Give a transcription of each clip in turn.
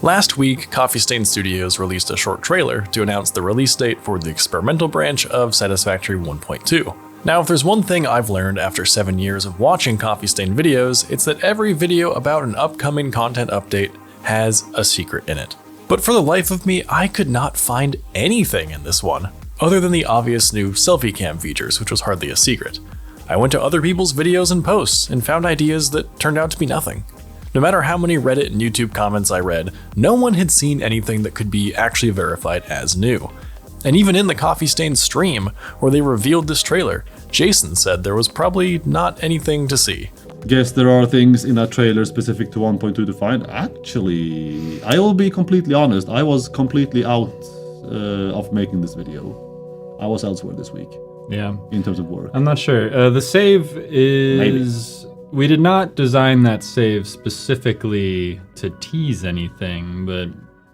Last week, Coffee Stain Studios released a short trailer to announce the release date for the experimental branch of Satisfactory 1.2. Now, if there's one thing I've learned after 7 years of watching Coffee Stain videos, it's that every video about an upcoming content update has a secret in it. But for the life of me, I could not find anything in this one, other than the obvious new selfie cam features, which was hardly a secret. I went to other people's videos and posts and found ideas that turned out to be nothing. No matter how many Reddit and YouTube comments I read, no one had seen anything that could be actually verified as new. And even in the Coffee Stain stream, where they revealed this trailer, Jason said there was probably not anything to see. Guess there are things in that trailer specific to 1.2 to find. Actually, I will be completely honest, I was completely out of making this video. I was elsewhere this week. Yeah. In terms of work. I'm not sure. The save is... Maybe. We did not design that save specifically to tease anything, but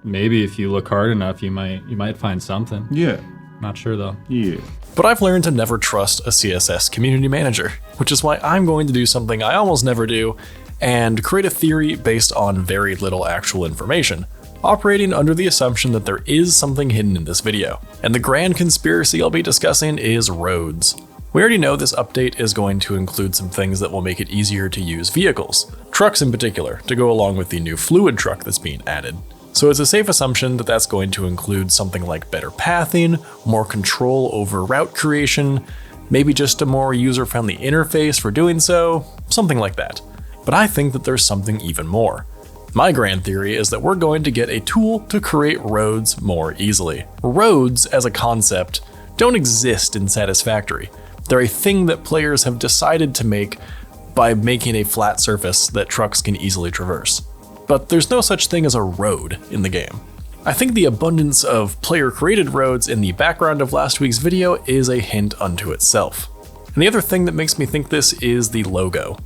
maybe if you look hard enough, you might find something. Yeah. Not sure though. Yeah. But I've learned to never trust a CSS community manager, which is why I'm going to do something I almost never do and create a theory based on very little actual information, operating under the assumption that there is something hidden in this video. And the grand conspiracy I'll be discussing is roads. We already know this update is going to include some things that will make it easier to use vehicles, trucks in particular, to go along with the new fluid truck that's being added. So it's a safe assumption that that's going to include something like better pathing, more control over route creation, maybe just a more user-friendly interface for doing so, something like that. But I think that there's something even more. My grand theory is that we're going to get a tool to create roads more easily. Roads, as a concept, don't exist in Satisfactory. They're a thing that players have decided to make by making a flat surface that trucks can easily traverse. But there's no such thing as a road in the game. I think the abundance of player-created roads in the background of last week's video is a hint unto itself. And the other thing that makes me think this is the logo.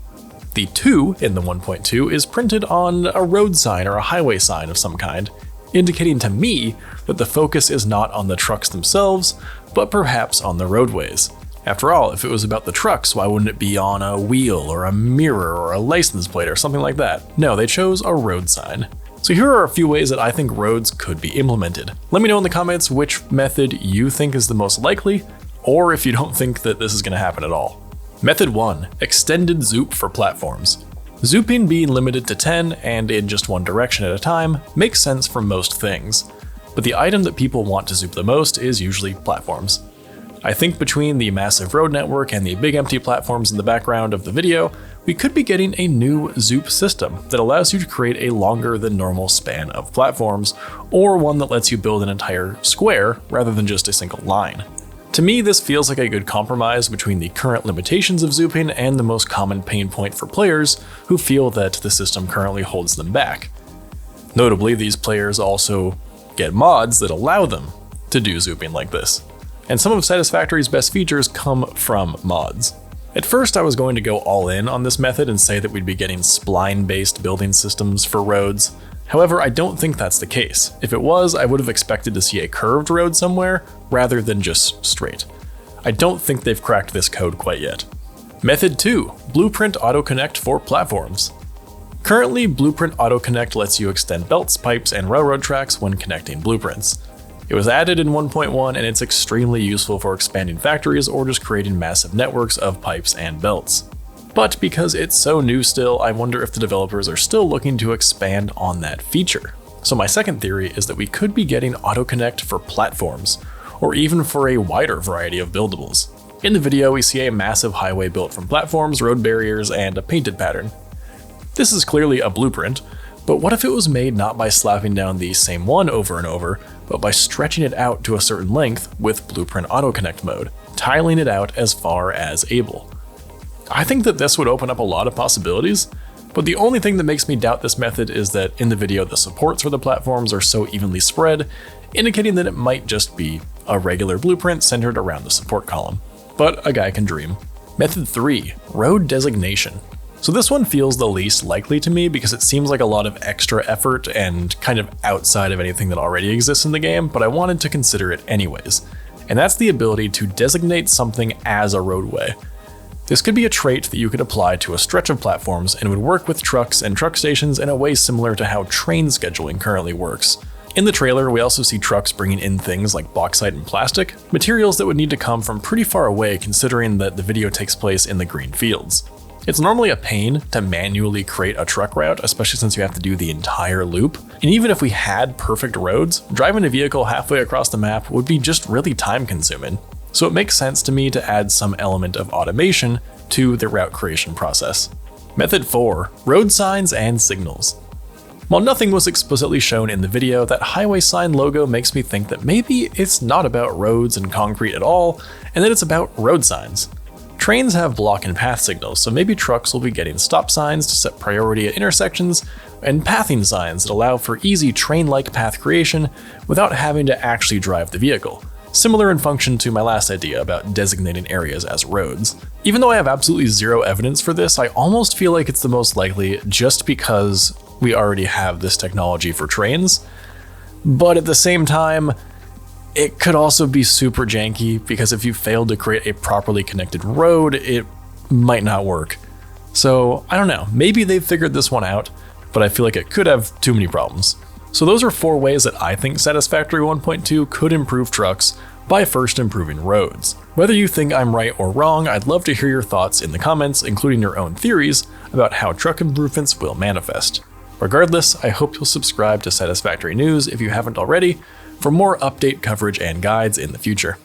The 2 in the 1.2 is printed on a road sign or a highway sign of some kind, indicating to me that the focus is not on the trucks themselves, but perhaps on the roadways. After all, if it was about the trucks, why wouldn't it be on a wheel or a mirror or a license plate or something like that? No, they chose a road sign. So here are a few ways that I think roads could be implemented. Let me know in the comments which method you think is the most likely, or if you don't think that this is going to happen at all. Method 1. Extended zoop for platforms. Zooping being limited to 10 and in just one direction at a time makes sense for most things, but the item that people want to zoop the most is usually platforms. I think between the massive road network and the big empty platforms in the background of the video, we could be getting a new zoop system that allows you to create a longer than normal span of platforms, or one that lets you build an entire square rather than just a single line. To me, this feels like a good compromise between the current limitations of zooping and the most common pain point for players who feel that the system currently holds them back. Notably, these players also get mods that allow them to do zooping like this. And some of Satisfactory's best features come from mods. At first, I was going to go all in on this method and say that we'd be getting spline-based building systems for roads. However, I don't think that's the case. If it was, I would have expected to see a curved road somewhere, rather than just straight. I don't think they've cracked this code quite yet. Method 2. Blueprint Auto-Connect for platforms. Currently, Blueprint Auto-Connect lets you extend belts, pipes, and railroad tracks when connecting blueprints. It was added in 1.1 and it's extremely useful for expanding factories or just creating massive networks of pipes and belts. But because it's so new still, I wonder if the developers are still looking to expand on that feature. So my second theory is that we could be getting auto-connect for platforms, or even for a wider variety of buildables. In the video, we see a massive highway built from platforms, road barriers, and a painted pattern. This is clearly a blueprint, but what if it was made not by slapping down the same one over and over, but by stretching it out to a certain length with Blueprint Auto-Connect mode, tiling it out as far as able? I think that this would open up a lot of possibilities, but the only thing that makes me doubt this method is that in the video the supports for the platforms are so evenly spread, indicating that it might just be a regular blueprint centered around the support column. But a guy can dream. Method 3. Road designation. So this one feels the least likely to me because it seems like a lot of extra effort and kind of outside of anything that already exists in the game, but I wanted to consider it anyways. And that's the ability to designate something as a roadway. This could be a trait that you could apply to a stretch of platforms and would work with trucks and truck stations in a way similar to how train scheduling currently works. In the trailer, we also see trucks bringing in things like bauxite and plastic, materials that would need to come from pretty far away considering that the video takes place in the green fields. It's normally a pain to manually create a truck route, especially since you have to do the entire loop. And even if we had perfect roads, driving a vehicle halfway across the map would be just really time consuming. So it makes sense to me to add some element of automation to the route creation process. Method 4, road signs and signals. While nothing was explicitly shown in the video, that highway sign logo makes me think that maybe it's not about roads and concrete at all, and that it's about road signs. Trains have block and path signals, so maybe trucks will be getting stop signs to set priority at intersections, and pathing signs that allow for easy train-like path creation without having to actually drive the vehicle. Similar in function to my last idea about designating areas as roads. Even though I have absolutely zero evidence for this, I almost feel like it's the most likely just because we already have this technology for trains. But at the same time, it could also be super janky because if you failed to create a properly connected road, it might not work. So I don't know, maybe they've figured this one out, but I feel like it could have too many problems. So those are 4 ways that I think Satisfactory 1.2 could improve trucks by first improving roads. Whether you think I'm right or wrong, I'd love to hear your thoughts in the comments, including your own theories about how truck improvements will manifest. Regardless, I hope you'll subscribe to Satisfactory News if you haven't already for more update coverage and guides in the future.